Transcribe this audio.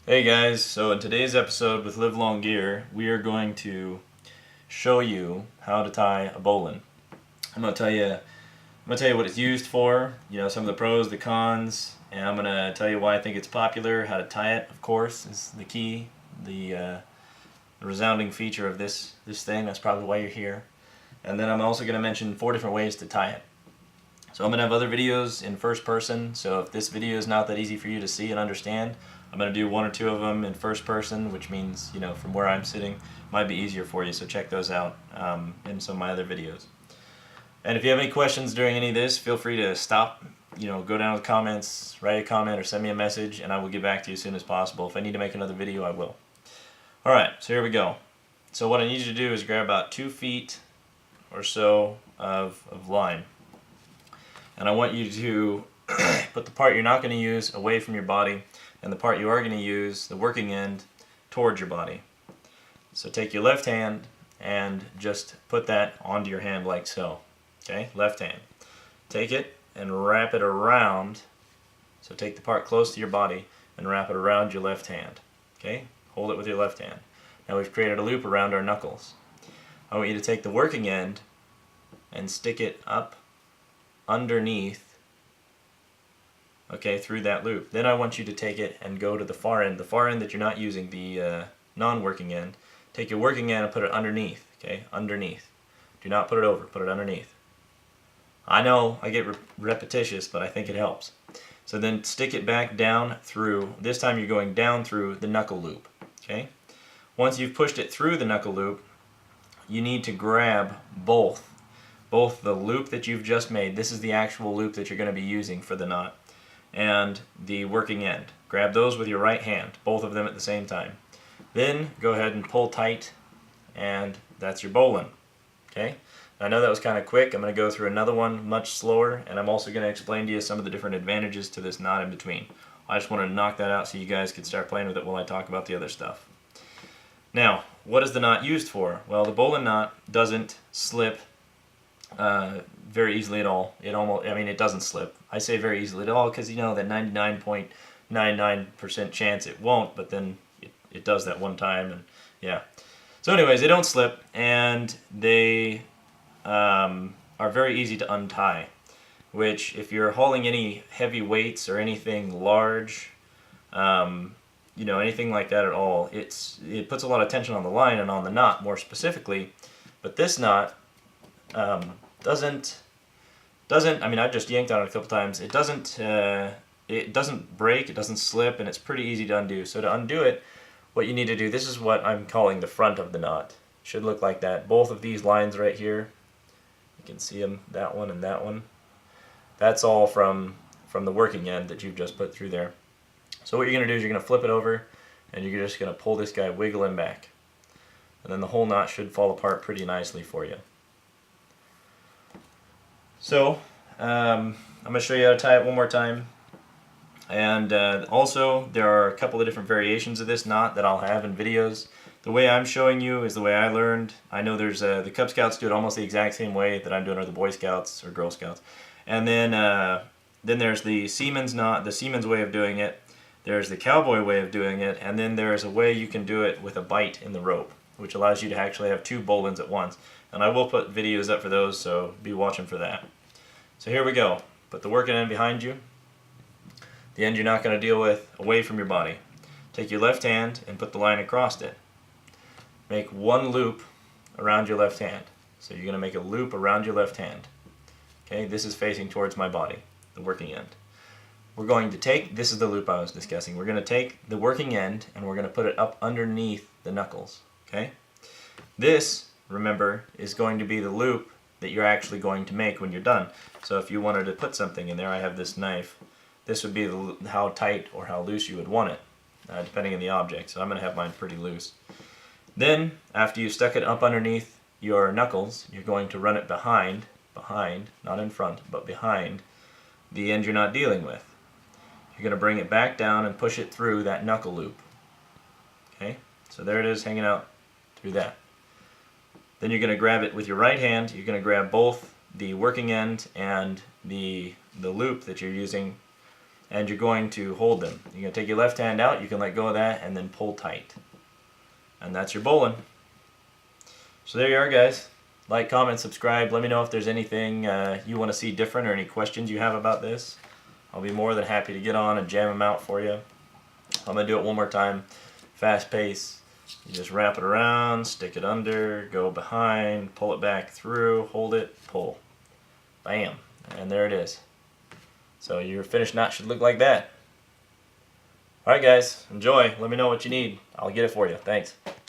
Hey guys, so in today's episode with LiveLongGear, we are going to show you how to tie a bowline. I'm gonna tell you what it's used for, some of the pros, the cons, and I'm gonna tell you why I think it's popular. How to tie it, of course, is the key, the resounding feature of this thing. That's probably why you're here. And then I'm also gonna mention 4 different ways to tie it. So I'm going to have other videos in first person, so if this video is not that easy for you to see and understand, I'm going to do 1 or 2 of them in first person, which means, from where I'm sitting, might be easier for you, so check those out in some of my other videos. And if you have any questions during any of this, feel free to stop, go down to the comments, write a comment, or send me a message, and I will get back to you as soon as possible. If I need to make another video, I will. Alright, so here we go. So what I need you to do is grab about 2 feet or so of line. And I want you to put the part you're not going to use away from your body and the part you are going to use, the working end, towards your body. So take your left hand and just put that onto your hand like so. Okay, left hand. Take it and wrap it around. So take the part close to your body and wrap it around your left hand. Okay, hold it with your left hand. Now we've created a loop around our knuckles. I want you to take the working end and stick it up underneath, okay, through that loop. Then I want you to take it and go to the far end that you're not using, the non-working end. Take your working end and put it underneath, okay, underneath. Do not put it over, put it underneath. I know I get repetitious, but I think it helps. So then stick it back down through, this time you're going down through the knuckle loop, okay. Once you've pushed it through the knuckle loop, you need to grab both the loop that you've just made, this is the actual loop that you're going to be using for the knot, and the working end. Grab those with your right hand, both of them at the same time. Then go ahead and pull tight, and that's your bowline. Okay? I know that was kind of quick. I'm going to go through another one much slower, and I'm also going to explain to you some of the different advantages to this knot in between. I just wanted to knock that out so you guys could start playing with it while I talk about the other stuff. Now, what is the knot used for? Well, the bowline knot doesn't slip very easily at all. It doesn't slip. I say very easily at all because that 99.99% chance it won't, but then it does that one time, and yeah. So anyways, they don't slip, and they are very easy to untie, which if you're hauling any heavy weights or anything large, anything like that at all, it puts a lot of tension on the line and on the knot more specifically, but this knot doesn't. I've just yanked on it a couple times. It doesn't break. It doesn't slip, and it's pretty easy to undo. So to undo it, what you need to do. This is what I'm calling the front of the knot. It should look like that. Both of these lines right here. You can see them. That one and that one. That's all from the working end that you've just put through there. So what you're going to do is you're going to flip it over, and you're just going to pull this guy wiggling back, and then the whole knot should fall apart pretty nicely for you. So, I'm going to show you how to tie it one more time. And also, there are a couple of different variations of this knot that I'll have in videos. The way I'm showing you is the way I learned. I know there's the Cub Scouts do it almost the exact same way that I'm doing, or the Boy Scouts or Girl Scouts. And then there's the Seaman's knot, the Seaman's way of doing it. There's the Cowboy way of doing it. And then there's a way you can do it with a bite in the rope, which allows you to actually have 2 bowlines at once. And I will put videos up for those, so be watching for that. So here we go. Put the working end behind you. The end you're not going to deal with away from your body. Take your left hand and put the line across it. Make 1 loop around your left hand. So you're going to make a loop around your left hand. Okay, this is facing towards my body, the working end. We're going to take, this is the loop I was discussing, we're going to take the working end and we're going to put it up underneath the knuckles. Okay? This, remember, is going to be the loop that you're actually going to make when you're done. So if you wanted to put something in there, I have this knife, this would be how tight or how loose you would want it, depending on the object. So I'm going to have mine pretty loose. Then, after you stuck it up underneath your knuckles, you're going to run it behind, not in front, but behind the end you're not dealing with. You're going to bring it back down and push it through that knuckle loop. Okay, so there it is hanging out through that. Then you're going to grab it with your right hand. You're going to grab both the working end and the loop that you're using and you're going to hold them. You're going to take your left hand out, you can let go of that, and then pull tight. And that's your bowline. So there you are, guys. Like, comment, subscribe. Let me know if there's anything you want to see different or any questions you have about this. I'll be more than happy to get on and jam them out for you. I'm going to do it one more time. Fast pace. You just wrap it around, stick it under, go behind, pull it back through, hold it, pull. Bam. And there it is. So your finished knot should look like that. Alright guys, enjoy. Let me know what you need. I'll get it for you. Thanks.